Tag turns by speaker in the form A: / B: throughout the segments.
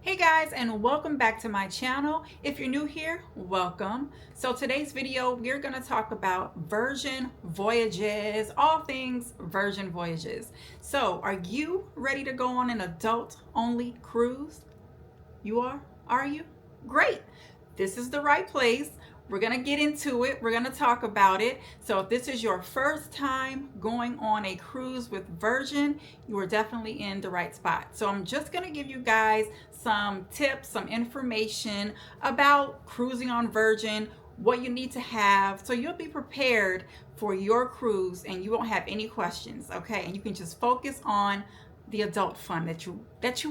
A: Hey guys, and welcome back to my channel. If you're new here, welcome. So today's video, we're going to talk about Virgin Voyages, all things Virgin Voyages. So are you ready to go on an adult only cruise? You are you? Great. This is the right place. We're going to get into it. We're going to talk about it. So if this is your first time going on a cruise with Virgin, you are definitely in the right spot. So I'm just going to give you guys some tips, some information about cruising on Virgin, what you need to have, so you'll be prepared for your cruise and you won't have any questions, okay? And you can just focus on the adult fun that you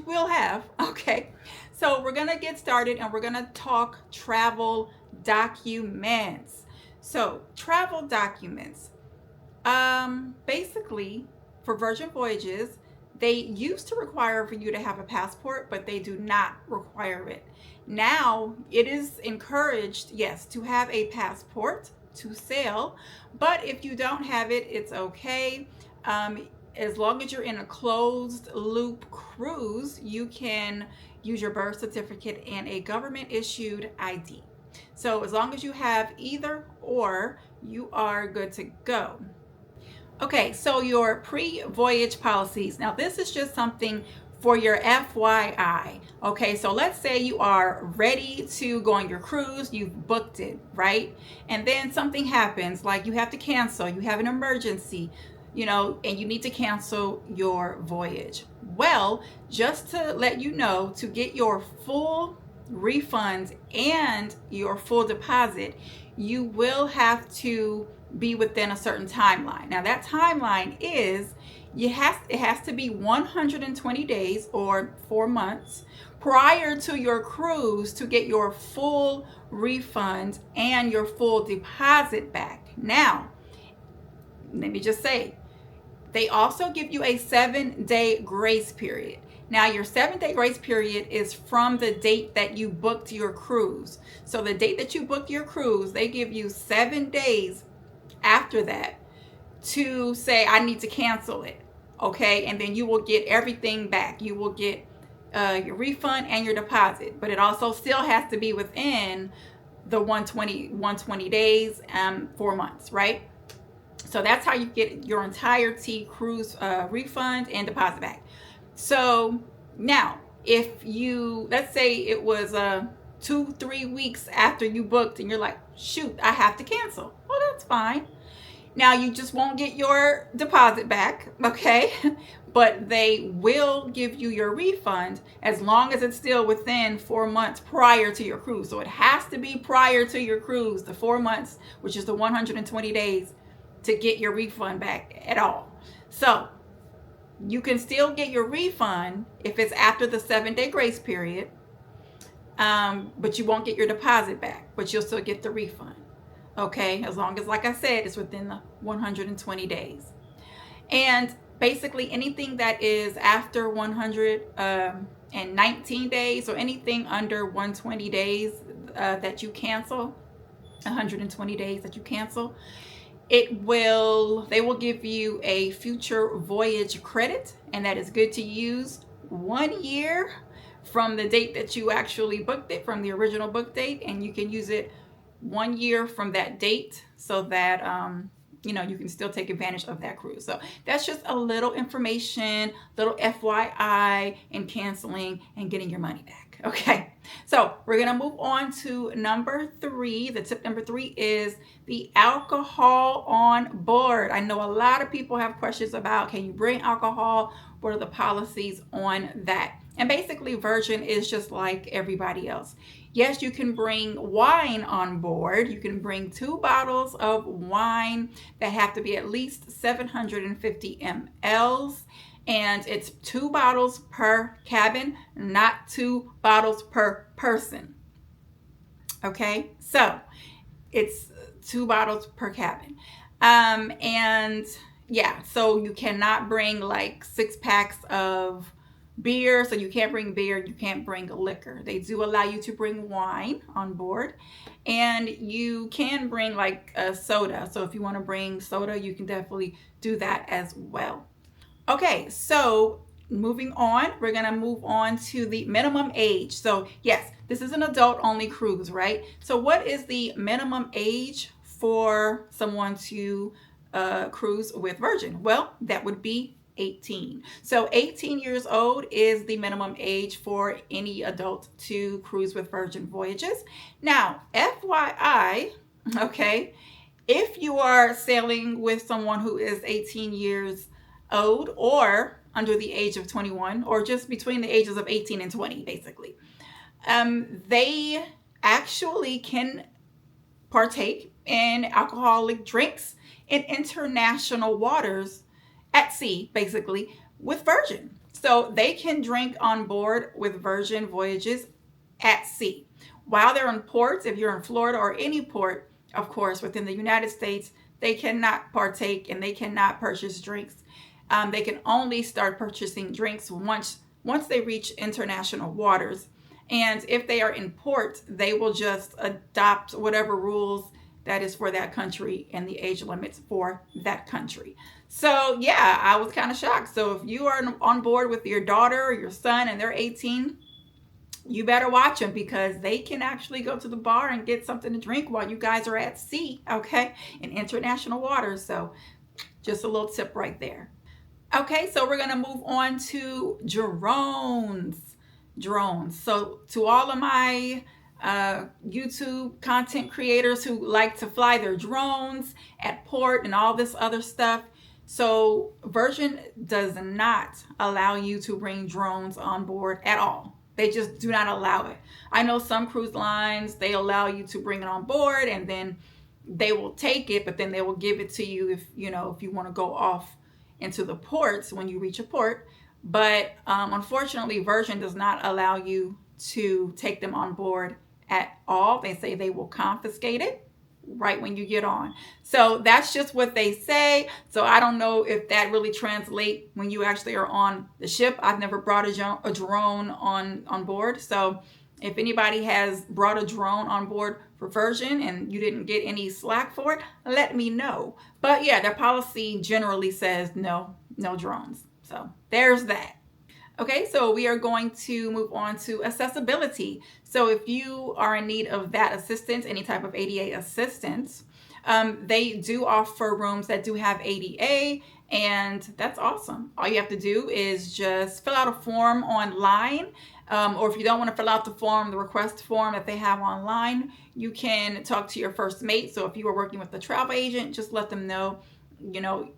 A: will have. Okay, so we're gonna get started and we're gonna talk travel documents. So travel documents, basically for Virgin Voyages, they used to require for you to have a passport, but they do not require it now. It is encouraged, yes, to have a passport to sail, but if you don't have it, it's okay. As long as you're in a closed loop cruise, you can use your birth certificate and a government issued ID. So as long as you have either or, you are good to go. Okay, so your pre-voyage policies. Now this is just something for your FYI. Okay, so let's say you are ready to go on your cruise, you've booked it, right? And then something happens, like you have to cancel, you have an emergency, and you need to cancel your voyage. Well, just to let you know, to get your full refund and your full deposit, you will have to be within a certain timeline. Now that timeline is, it has to be 120 days or 4 months prior to your cruise to get your full refund and your full deposit back. Now, let me just say, they also give you a 7-day grace period. Now your 7-day grace period is from the date that you booked your cruise. So the date that you booked your cruise, they give you 7 days after that to say, I need to cancel it. Okay, and then you will get everything back. You will get your refund and your deposit, but it also still has to be within the 120 days, 4 months, right? So that's how you get your entire cruise refund and deposit back. So now, if you, let's say it was 2-3 weeks after you booked and you're like, shoot, I have to cancel. Well, that's fine. Now you just won't get your deposit back, okay? But they will give you your refund as long as it's still within 4 months prior to your cruise. So it has to be prior to your cruise, the 4 months, which is the 120 days, to get your refund back at all. So you can still get your refund if it's after the 7-day grace period, but you won't get your deposit back, but you'll still get the refund. Okay, as long as, like I said, it's within the 120 days. And basically anything that is after 119 days or anything under 120 days that you cancel, 120 days that you cancel, they will give you a future voyage credit, and that is good to use 1 year from the date that you actually booked it, from the original book date, and you can use it 1 year from that date, so that you can still take advantage of that cruise. So that's just a little information, little FYI in canceling and getting your money back. Okay, so we're gonna move on to number 3. The tip number 3 is the alcohol on board. I know a lot of people have questions about, can you bring alcohol? What are the policies on that? And basically Virgin is just like everybody else. Yes, you can bring wine on board. You can bring 2 bottles of wine that have to be at least 750 mLs. And it's 2 bottles per cabin, not 2 bottles per person. Okay, so it's 2 bottles per cabin. And yeah, so you cannot bring like 6 packs of beer. So you can't bring beer, you can't bring liquor. They do allow you to bring wine on board, and you can bring like a soda. So if you want to bring soda, you can definitely do that as well. Okay, so moving on, we're going to move on to the minimum age. So yes, this is an adult only cruise, right? So what is the minimum age for someone to cruise with Virgin? Well, that would be 18. So 18 years old is the minimum age for any adult to cruise with Virgin Voyages. Now, FYI, okay, if you are sailing with someone who is 18 years old or under the age of 21, or just between the ages of 18 and 20, basically, they actually can partake in alcoholic drinks in international waters at sea, basically, with Virgin. So they can drink on board with Virgin Voyages at sea. While they're in ports, if you're in Florida or any port, of course, within the United States, they cannot partake and they cannot purchase drinks. They can only start purchasing drinks once they reach international waters. And if they are in port, they will just adopt whatever rules that is for that country and the age limits for that country. So yeah, I was kind of shocked. So if you are on board with your daughter or your son and they're 18, you better watch them, because they can actually go to the bar and get something to drink while you guys are at sea, okay, in international waters. So just a little tip right there. Okay, so we're going to move on to drones. So to all of my YouTube content creators who like to fly their drones at port and all this other stuff, so Virgin does not allow you to bring drones on board at all. They just do not allow it. I know some cruise lines, they allow you to bring it on board and then they will take it, but then they will give it to you if you want to go off into the ports when you reach a port. But unfortunately, Virgin does not allow you to take them on board at all. They say they will confiscate it right when you get on. So that's just what they say. So I don't know if that really translates when you actually are on the ship. I've never brought a drone on board. So if anybody has brought a drone on board for Virgin and you didn't get any slack for it, let me know. But yeah, their policy generally says no drones. So there's that. Okay, so we are going to move on to accessibility. So if you are in need of that assistance, any type of ADA assistance, they do offer rooms that do have ADA, and that's awesome. All you have to do is just fill out a form online, or if you don't want to fill out the form, the request form that they have online, you can talk to your first mate. So if you are working with the travel agent, just let them know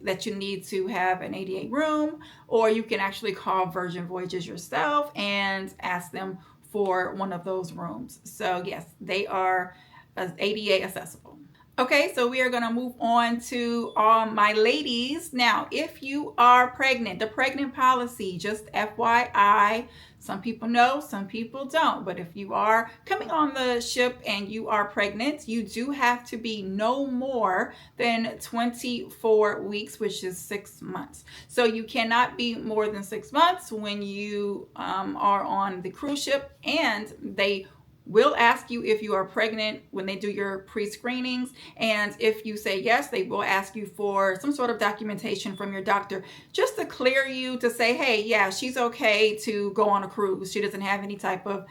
A: that you need to have an ADA room, or you can actually call Virgin Voyages yourself and ask them for one of those rooms. So yes, they are ADA accessible. Okay, so we are going to move on to all my ladies. Now, if you are pregnant, the pregnant policy, just FYI, some people know, some people don't. But if you are coming on the ship and you are pregnant, you do have to be no more than 24 weeks, which is 6 months. So you cannot be more than 6 months when you are on the cruise ship, and they will ask you if you are pregnant when they do your pre-screenings. And if you say yes, they will ask you for some sort of documentation from your doctor just to clear you to say, hey, yeah, she's okay to go on a cruise. She doesn't have any type of,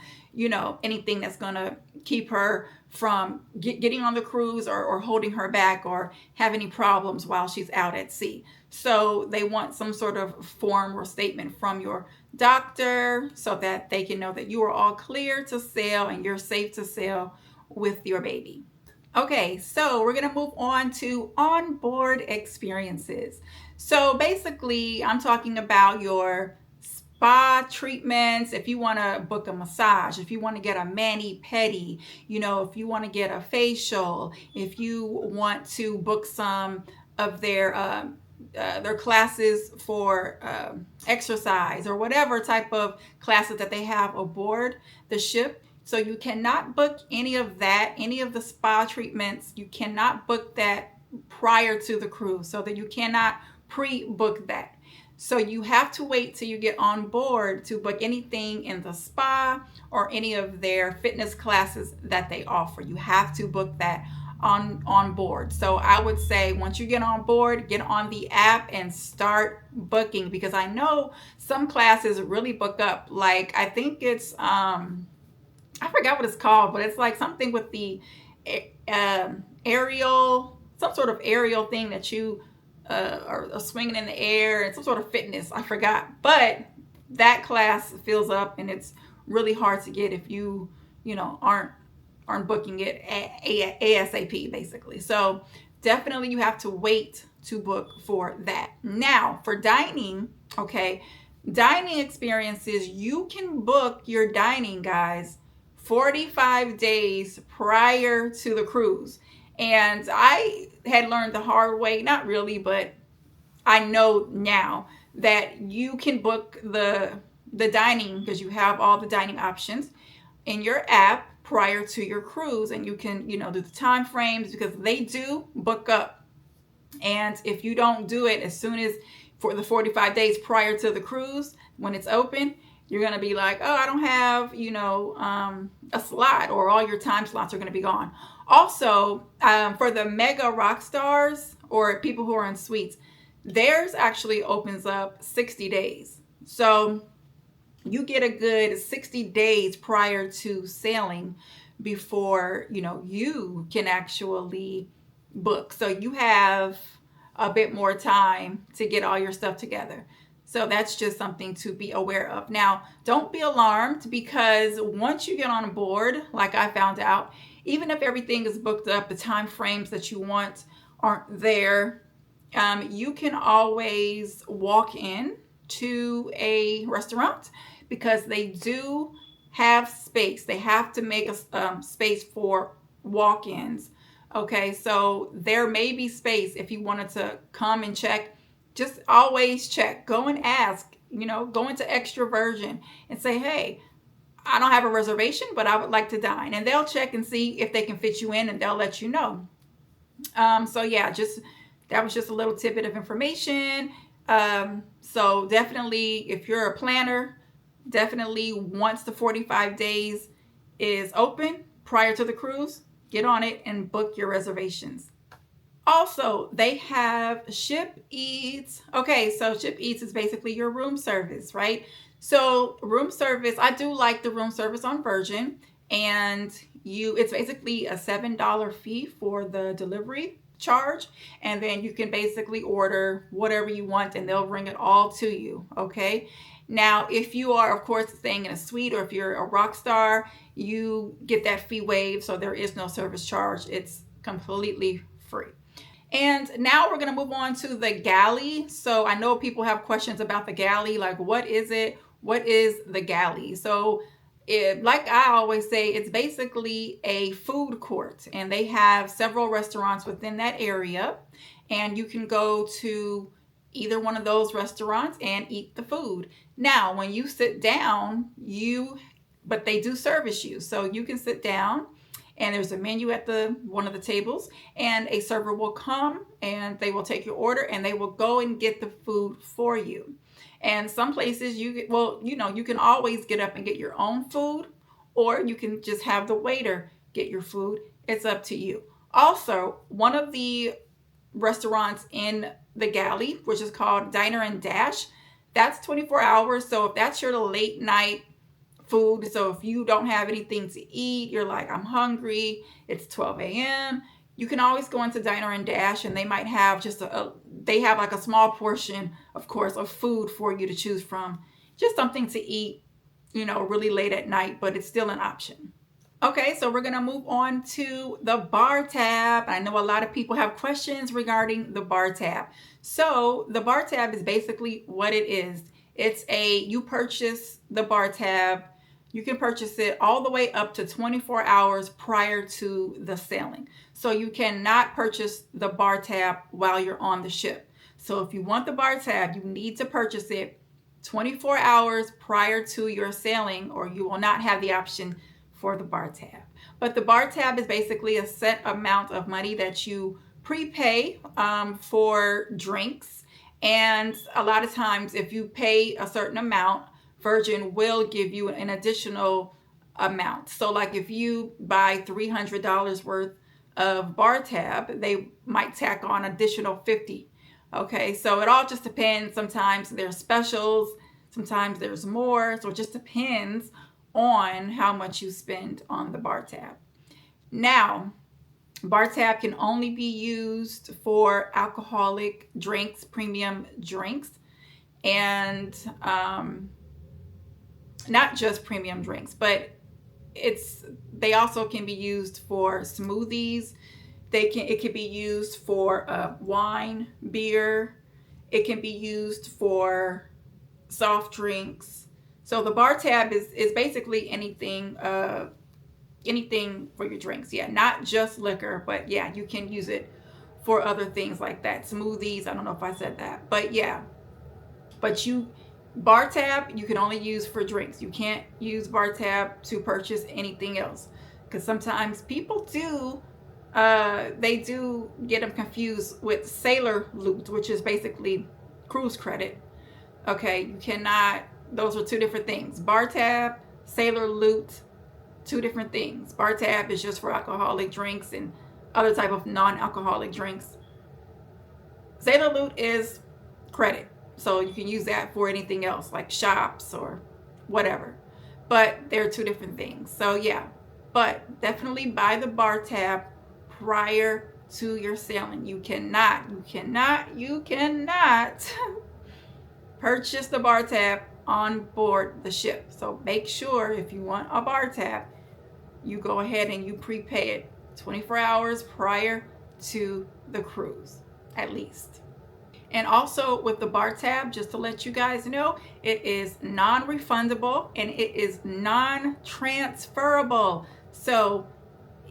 A: anything that's going to keep her from getting on the cruise or holding her back or have any problems while she's out at sea. So they want some sort of form or statement from your doctor so that they can know that you are all clear to sail and you're safe to sail with your baby. Okay, so we're going to move on to onboard experiences. So basically, I'm talking about your spa treatments. If you want to book a massage, if you want to get a mani-pedi, if you want to get a facial, if you want to book some of their classes for exercise or whatever type of classes that they have aboard the ship. So you cannot book any of that, any of the spa treatments. You cannot book that prior to the cruise, so that you cannot pre-book that. So you have to wait till you get on board to book anything in the spa or any of their fitness classes that they offer. You have to book that on board. So I would say once you get on board, get on the app and start booking, because I know some classes really book up. Like I think it's I forgot what it's called, but it's like something with the aerial, some sort of aerial thing that you are swinging in the air, and some sort of fitness. I forgot, but that class fills up, and it's really hard to get if you aren't booking it ASAP, basically. So definitely you have to wait to book for that. Now for dining, okay, dining experiences, you can book your dining, guys, 45 days prior to the cruise. And I had learned the hard way, not really, but I know now that you can book the dining, because you have all the dining options in your app prior to your cruise, and you can do the time frames, because they do book up. And if you don't do it as soon as for the 45 days prior to the cruise, when it's open, you're going to be like, oh, I don't have a slot, or all your time slots are going to be gone. Also, for the mega rock stars or people who are in suites, theirs actually opens up 60 days. So you get a good 60 days prior to sailing before you can actually book. So you have a bit more time to get all your stuff together. So that's just something to be aware of. Now, don't be alarmed, because once you get on board, like I found out, even if everything is booked up, the time frames that you want aren't there, you can always walk in to a restaurant, because they do have space. They have to make a space for walk-ins. Okay, so there may be space if you wanted to come and check. Just always check. Go and ask, go into Extraversion and say, hey, I don't have a reservation, but I would like to dine. And they'll check and see if they can fit you in, and they'll let you know. So yeah, that was just a little tidbit of information. So definitely, if you're a planner, definitely once the 45 days is open prior to the cruise, get on it and book your reservations. Also, they have Ship Eats. Okay, so Ship Eats is basically your room service, right? So room service, I do like the room service on Virgin, and it's basically a $7 fee for the delivery charge, and then you can basically order whatever you want and they'll bring it all to you. Okay, now if you are, of course, staying in a suite, or if you're a rock star, you get that fee waived, so there is no service charge. It's completely free. And now we're going to move on to the Galley. So I know people have questions about the Galley, like what is it? What is the Galley? So like I always say, it's basically a food court, and they have several restaurants within that area, and you can go to either one of those restaurants and eat the food. Now, when you sit down, but they do service you, so you can sit down, and there's a menu at one of the tables, and a server will come and they will take your order, and they will go and get the food for you. And some places you can always get up and get your own food, or you can just have the waiter get your food. It's up to you. Also, one of the restaurants in the Galley, which is called Diner and Dash, that's 24 hours. So if that's your late night food, so if you don't have anything to eat, you're like, I'm hungry, it's 12 a.m., you can always go into Diner and Dash, and they might have they have like a small portion, of course, of food for you to choose from. Just something to eat, really late at night, but it's still an option. Okay, so we're going to move on to the bar tab. I know a lot of people have questions regarding the bar tab. So the bar tab is basically what it is. You purchase the bar tab. You can purchase it all the way up to 24 hours prior to the sailing. So you cannot purchase the bar tab while you're on the ship. So if you want the bar tab, you need to purchase it 24 hours prior to your sailing, or you will not have the option for the bar tab. But the bar tab is basically a set amount of money that you prepay for drinks. And a lot of times, if you pay a certain amount, Virgin will give you an additional amount. So like if you buy $300 worth of bar tab, they might tack on additional 50. Okay, so it all just depends. Sometimes there's specials, sometimes there's more. So it just depends on how much you spend on the bar tab. Now, bar tab can only be used for alcoholic drinks, premium drinks, and not just premium drinks, but they also can be used for smoothies. It can be used for wine, beer. It can be used for soft drinks. So the bar tab is basically anything for your drinks. Yeah, not just liquor, but yeah, you can use it for other things like that. Smoothies, I don't know if I said that, but yeah. But bar tab, you can only use for drinks. You can't use bar tab to purchase anything else, because sometimes people do they do get them confused with sailor loot, which is basically cruise credit. Okay, you cannot, those are two different things. Bar tab, sailor loot, two different things. Bar tab is just for alcoholic drinks and other type of non-alcoholic drinks. Sailor loot is credit, so you can use that for anything else like shops or whatever, but they're two different things. So yeah, but definitely buy the bar tab prior to your sailing. You cannot purchase the bar tab on board the ship. So make sure if you want a bar tab, you go ahead and you prepay it 24 hours prior to the cruise, at least. And also with the bar tab, just to let you guys know, it is non-refundable and it is non-transferable. So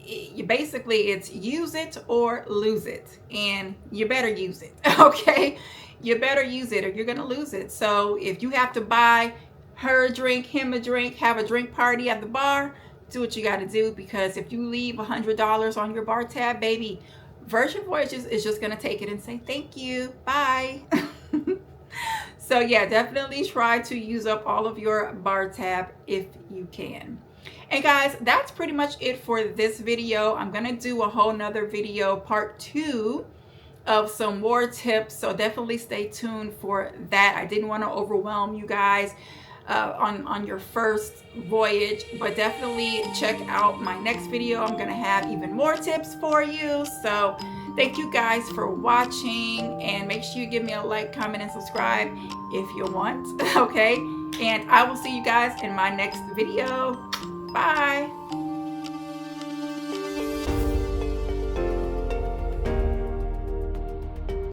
A: it's use it or lose it, and you better use it. Okay, you better use it or you're gonna lose it. So if you have to buy her a drink, him a drink, have a drink party at the bar, do what you got to do, because if you leave $100 on your bar tab, baby, Virgin Voyages is just gonna take it and say thank you, bye. So yeah, definitely try to use up all of your bar tab if you can. And guys, that's pretty much it for this video. I'm gonna do a whole nother video, part 2, of some more tips, so definitely stay tuned for that. I didn't want to overwhelm you guys on your first voyage, but definitely check out my next video. I'm gonna have even more tips for you. So thank you guys for watching, and make sure you give me a like, comment, and subscribe if you want. Okay, and I will see you guys in my next video. Bye.